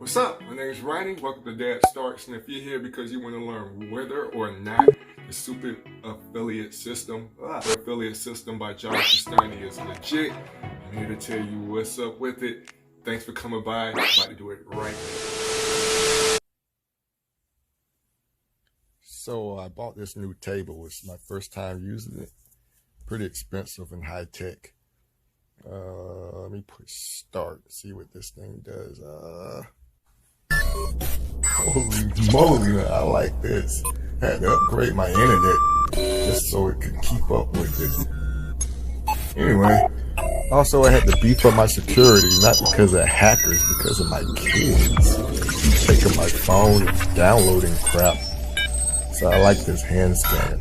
What's up? My name is Ronnie. Welcome to Dad Starts. And if you're here because you want to learn whether or not the super affiliate system by John Crestani is legit, I'm here to tell you what's up with it. Thanks for coming by. I'm about to do it right now. So I bought this new table. It's my first time using it. Pretty expensive and high tech. Let me push start, see what this thing does. Holy moly, I like this. I had to upgrade my internet just so it could keep up with it. Anyway, also I had to beef up my security, not because of hackers, because of my kids taking my phone and downloading crap. So I like this hand scanner.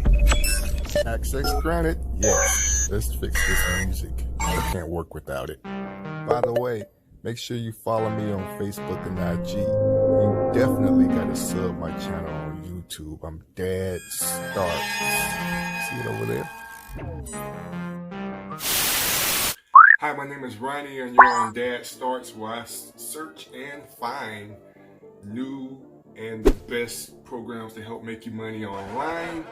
Access granted? Yes. Let's fix this music. I can't work without it. By the way, make sure you follow me on Facebook and IG. You definitely gotta sub my channel on YouTube. I'm Dad Starts. See it over there? Hi, my name is Ronnie and you're on Dad Starts, where I search and find new and the best programs to help make you money online.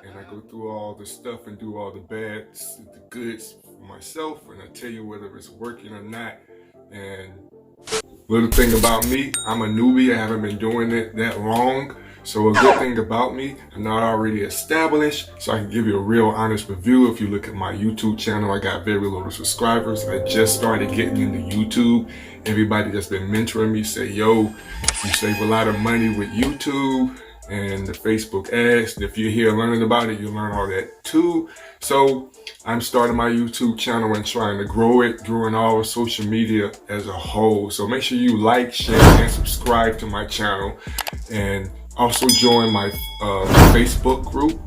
And I go through all the stuff and do all the bads, the goods for myself, and I tell you whether it's working or not. And little thing about me, I'm a newbie. I haven't been doing it that long. So a good thing about me, I'm not already established, so I can give you a real honest review. If you look at my YouTube channel, I got very little subscribers. I just started getting into YouTube. Everybody that's been mentoring me say, yo, you save a lot of money with YouTube and the Facebook ads. If you're here learning about it, you learn all that too. So I'm starting my YouTube channel and trying to grow it, growing all of social media as a whole. So make sure you like, share, and subscribe to my channel. And also join my Facebook group.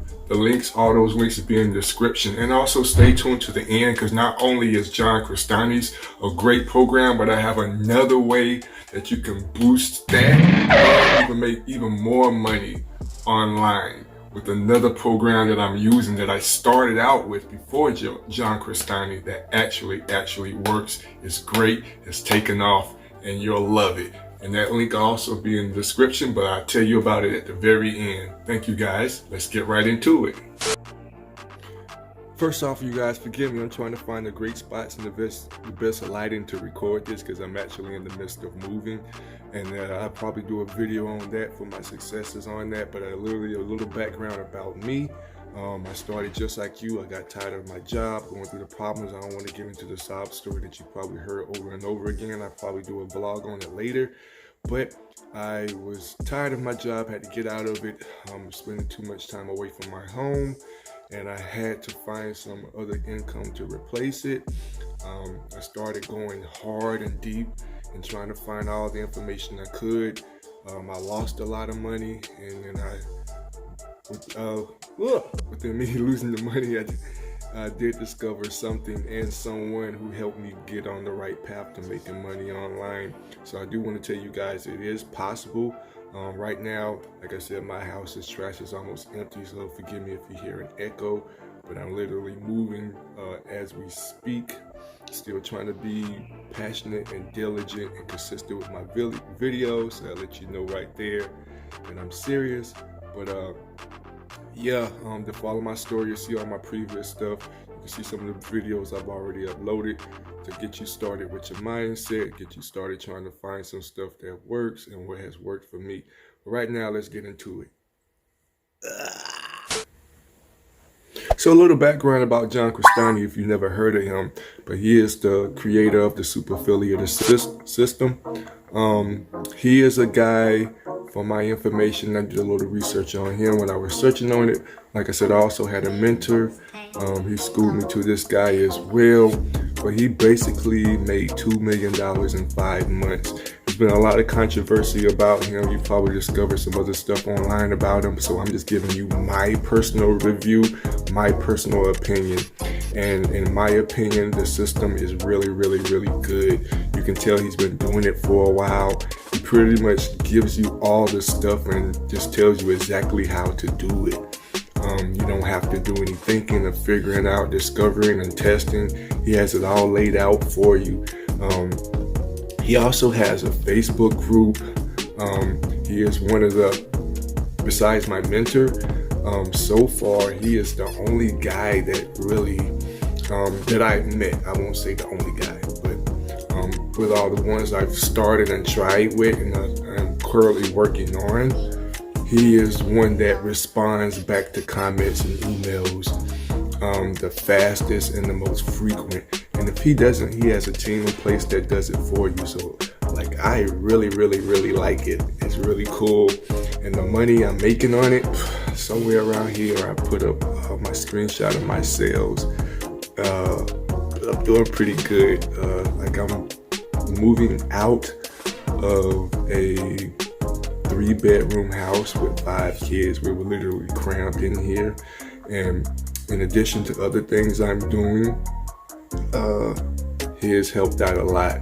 All those links will be in the description. And also stay tuned to the end, because not only is John Crestani's a great program, but I have another way that you can boost that and you can make even more money online with another program that I'm using that I started out with before John Crestani that actually works. It's great, it's taken off, and you'll love it. And that link will also be in the description, but I'll tell you about it at the very end. Thank you guys. Let's get right into it. First off, you guys, forgive me. I'm trying to find the great spots and the best lighting to record this, because I'm actually in the midst of moving. And I'll probably do a video on that for my successes on that. But literally a little background about me. I started just like you. I got tired of my job, going through the problems. I don't want to get into the sob story that you probably heard over and over again. I'll probably do a vlog on it later. But I was tired of my job, had to get out of it. Spending too much time away from my home, and I had to find some other income to replace it. I started going hard and deep and trying to find all the information I could. I lost a lot of money, and then within me losing the money, I did discover something and someone who helped me get on the right path to making money online. So I do want to tell you guys it is possible. Right now, like I said, my house is trash, it's almost empty, so forgive me if you hear an echo, but I'm literally moving as we speak. Still trying to be passionate and diligent and consistent with my videos. So I'll let you know right there that I'm serious. But to follow my story, you'll see all my previous stuff. You can see some of the videos I've already uploaded to get you started with your mindset, get you started trying to find some stuff that works and what has worked for me. But right now, let's get into it. So a little background about John Crestani, if you never heard of him, but he is the creator of the super affiliate system. He is a guy, for my information, I did a little research on him when I was searching on it. Like I said, I also had a mentor. He schooled me to this guy as well. But he basically made $2 million in 5 months. There's been a lot of controversy about him. You probably discovered some other stuff online about him. So I'm just giving you my personal review, my personal opinion. And in my opinion, the system is really, really, really good. You can tell he's been doing it for a while. He pretty much gives you all the stuff and just tells you exactly how to do it. You don't have to do any thinking or figuring out, discovering and testing. He has it all laid out for you. He also has a Facebook group. He is one of the, besides my mentor, so far he is the only guy that really that I've met. I won't say the only guy, but with all the ones I've started and tried with and I'm currently working on, he is one that responds back to comments and emails the fastest and the most frequent. And if he doesn't, he has a team in place that does it for you. So like, I really like it. It's really cool. And the money I'm making on it, somewhere around here, I put up my screenshot of my sales. I'm doing pretty good. Like, I'm moving out of a 3-bedroom house with 5 kids. We were literally cramped in here. And in addition to other things I'm doing, he has helped out a lot.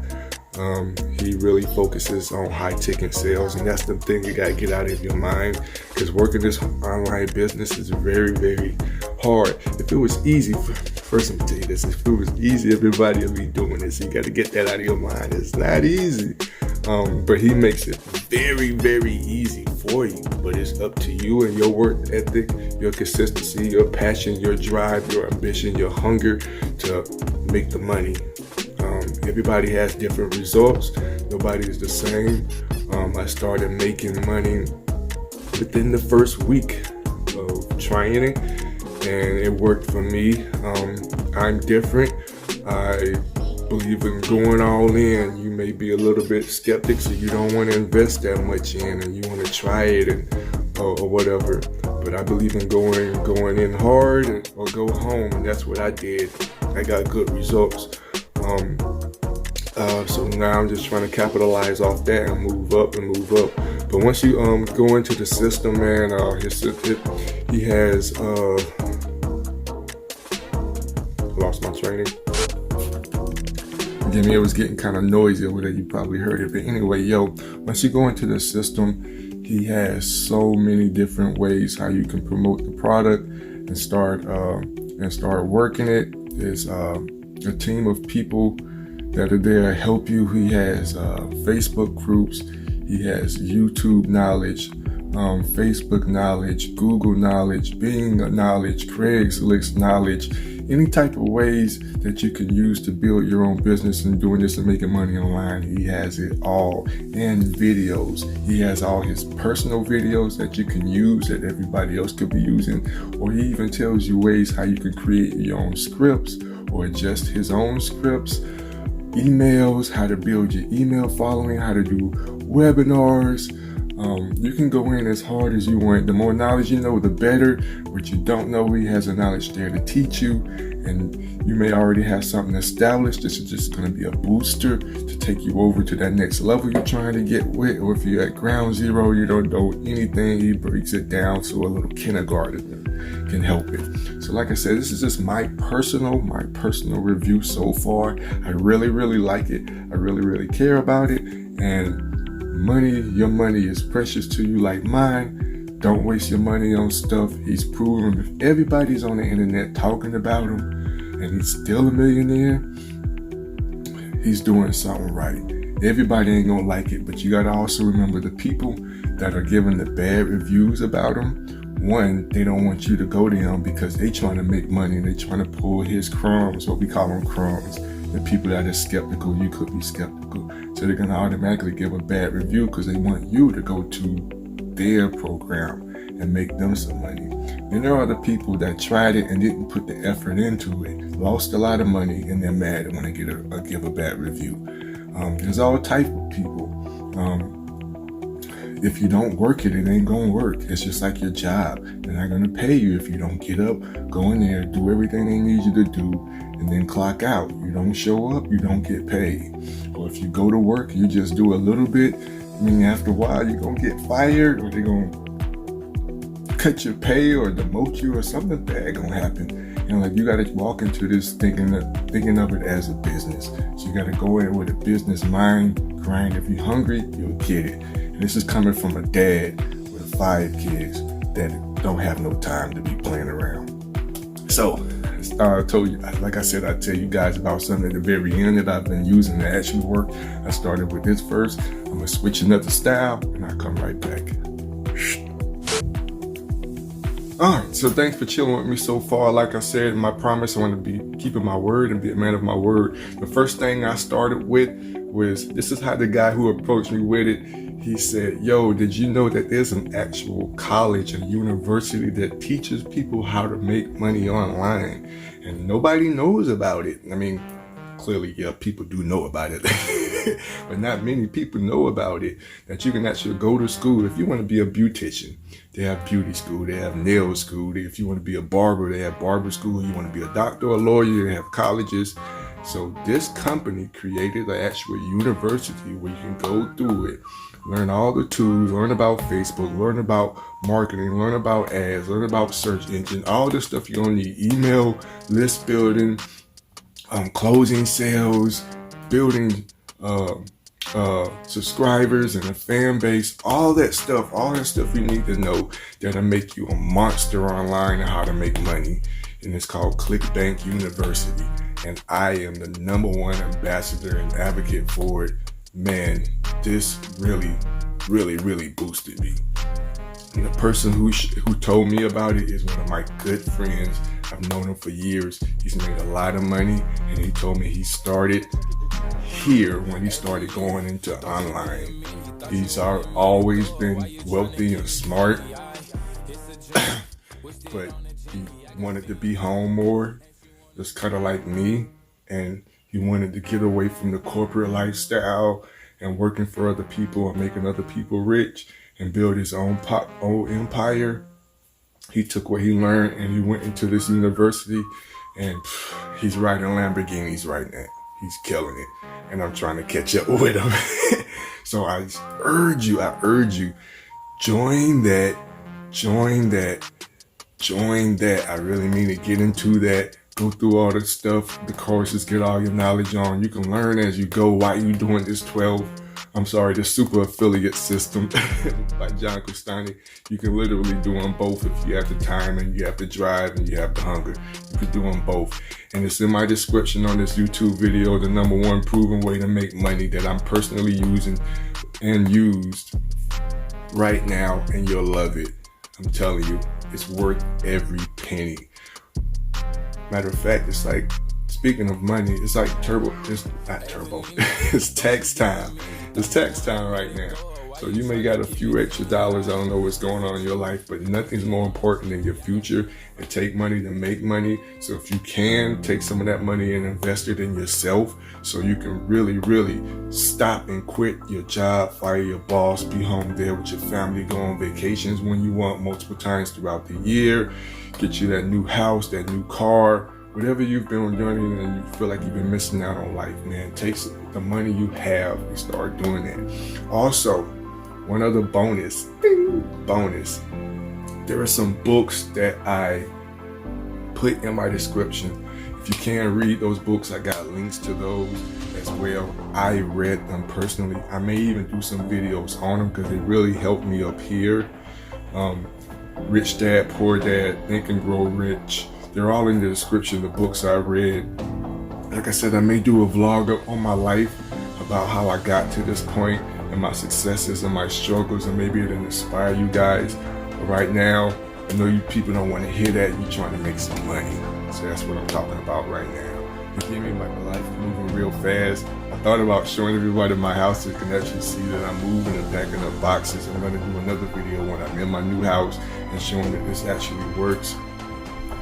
He really focuses on high ticket sales, and that's the thing you gotta get out of your mind, because working this online business is very hard. If it was easy, first let me tell you this, if it was easy, everybody would be doing this. You gotta get that out of your mind. It's not easy. But he makes it very easy for you. But it's up to you and your work ethic, your consistency, your passion, your drive, your ambition, your hunger to make the money. Everybody has different results. Nobody is the same. I started making money within the first week of trying it, and it worked for me. I'm different. I believe in going all in. You may be a little bit skeptic, so you don't want to invest that much in, and you want to try it or whatever. But I believe in going in hard or go home, and that's what I did. I got good results. So now I'm just trying to capitalize off that and move up. But once you go into the system, man, he has lost my training. Again, it was getting kind of noisy over there. You probably heard it. But anyway, once you go into the system, he has so many different ways how you can promote the product and start working it. There's a team of people that are there to help you. He has Facebook groups. He has YouTube knowledge, Facebook knowledge, Google knowledge, Bing knowledge, Craigslist knowledge, any type of ways that you can use to build your own business and doing this and making money online. He has it all. And videos. He has all his personal videos that you can use that everybody else could be using. Or he even tells you ways how you can create your own scripts or adjust his own scripts. Emails, how to build your email following, how to do webinars. You can go in as hard as you want. The more knowledge you know, the better. What you don't know, he has a knowledge there to teach you. And you may already have something established. This is just going to be a booster to take you over to that next level you're trying to get with. Or if you're at ground zero, you don't know anything, he breaks it down so a little kindergartner can help it. So like I said, this is just my personal review so far. I really like it. I really care about it. And your money is precious to you like mine. Don't waste your money on stuff. He's proven if everybody's on the internet talking about him and he's still a millionaire, he's doing something right. Everybody ain't gonna like it, but you gotta also remember the people that are giving the bad reviews about him. One, they don't want you to go to him because they trying to make money and they trying to pull his crumbs, what we call them crumbs. The people that are skeptical, you could be skeptical. So they're gonna automatically give a bad review because they want you to go to their program and make them some money. Then there are other people that tried it and didn't put the effort into it, lost a lot of money, and they're mad when they give a bad review. There's all type of people. If you don't work it, it ain't gonna work. It's just like your job. They're not gonna pay you if you don't get up, go in there, do everything they need you to do, and then clock out. You don't show up, you don't get paid. Or if you go to work, you just do a little bit, I mean, after a while, you're gonna get fired, or they're gonna cut your pay or demote you, or something bad gonna happen. You know, like, you gotta walk into this thinking of it as a business. So you gotta go in with a business mind, grind. If you're hungry, you'll get it. And this is coming from a dad with 5 kids that don't have no time to be playing around. So I told you, like I said, I tell you guys about something at the very end that I've been using to actually work. I started with this first. I'm gonna switch another style, and I'll come right back. Alright, so thanks for chilling with me so far. Like I said, my promise, I want to be keeping my word and be a man of my word. The first thing I started with was, this is how the guy who approached me with it, he said, yo, did you know that there's an actual college and university that teaches people how to make money online? And nobody knows about it. I mean, clearly, yeah, people do know about it, but not many people know about it, that you can actually go to school. If you want to be a beautician, they have beauty school, they have nail school. If you want to be a barber, they have barber school. You want to be a doctor or lawyer, they have colleges. So this company created an actual university where you can go through it, learn all the tools, learn about Facebook, learn about marketing, learn about ads, learn about search engine, all the stuff you're gonna need, email, list building, closing sales, building subscribers and a fan base, all that stuff you need to know that'll make you a monster online and how to make money. And it's called ClickBank University. And I am the #1 ambassador and advocate for it. Man, this really boosted me. And the person who told me about it is one of my good friends. I've known him for years. He's made a lot of money, and he told me he started here when he started going into online. He's always been wealthy and smart, but he wanted to be home more, just kind of like me, and he wanted to get away from the corporate lifestyle and working for other people and making other people rich and build his own empire. He took what he learned and he went into this university, and he's riding Lamborghinis right now. He's killing it, and I'm trying to catch up with him. So I urge you, join that. I really mean to get into that. Go through all the stuff, the courses, get all your knowledge on. You can learn as you go while you doing this the super affiliate system by John Cristani. You can literally do them both if you have the time and you have the drive and you have the hunger. You can do them both. And it's in my description on this YouTube video, the #1 proven way to make money that I'm personally using and used right now, and you'll love it. I'm telling you, it's worth every penny. Matter of fact, it's like, speaking of money, it's like it's not turbo, it's tax time. It's tax time right now. So you may got a few extra dollars, I don't know what's going on in your life, but nothing's more important than your future. It takes money to make money. So if you can, take some of that money and invest it in yourself so you can really stop and quit your job, fire your boss, be home there with your family, go on vacations when you want multiple times throughout the year, get you that new house, that new car, whatever you've been doing and you feel like you've been missing out on life, man. Take the money you have and start doing that. Also, one other bonus. There are some books that I put in my description. If you can read those books, I got links to those as well. I read them personally. I may even do some videos on them because they really helped me up here. Rich Dad, Poor Dad, Think and Grow Rich. They're all in the description, the books I read. Like I said, I may do a vlog on my life about how I got to this point and my successes and my struggles, and maybe it'll inspire you guys. But right now, I know you people don't want to hear that. You're trying to make some money. So that's what I'm talking about right now. Forgive me, my life moving real fast. I thought about showing everybody my house so you can actually see that I'm moving and packing up boxes. And I'm going to do another video when I'm in my new house and showing that this actually works.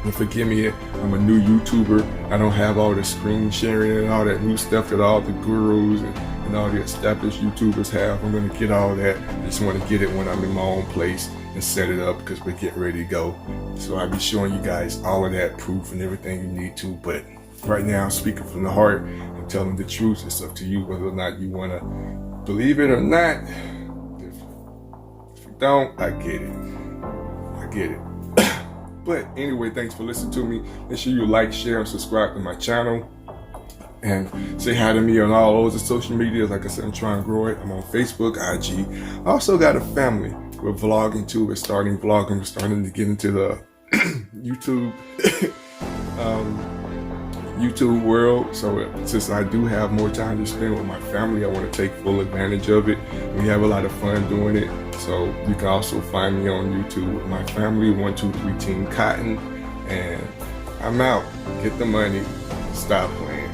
And forgive me, I'm a new YouTuber. I don't have all the screen sharing and all that new stuff that all the gurus and all the established YouTubers have. I'm gonna get all that. I just want to get it when I'm in my own place and set it up because we're getting ready to go. So I'll be showing you guys all of that proof and everything you need to. But right now, I'm speaking from the heart and telling the truth. It's up to you whether or not you want to believe it or not. If you don't, I get it. But anyway, thanks for listening to me. Make sure you like, share, and subscribe to my channel. And say hi to me on all those social medias. Like I said, I'm trying to grow it. I'm on Facebook, IG. I also got a family. We're vlogging too. We're starting vlogging. We're starting to get into the YouTube. YouTube world. So since I do have more time to spend with my family, I want to take full advantage of it. We have a lot of fun doing it. So you can also find me on YouTube with my family, 123 Team Cotton. And I'm out. Get the money. Stop playing.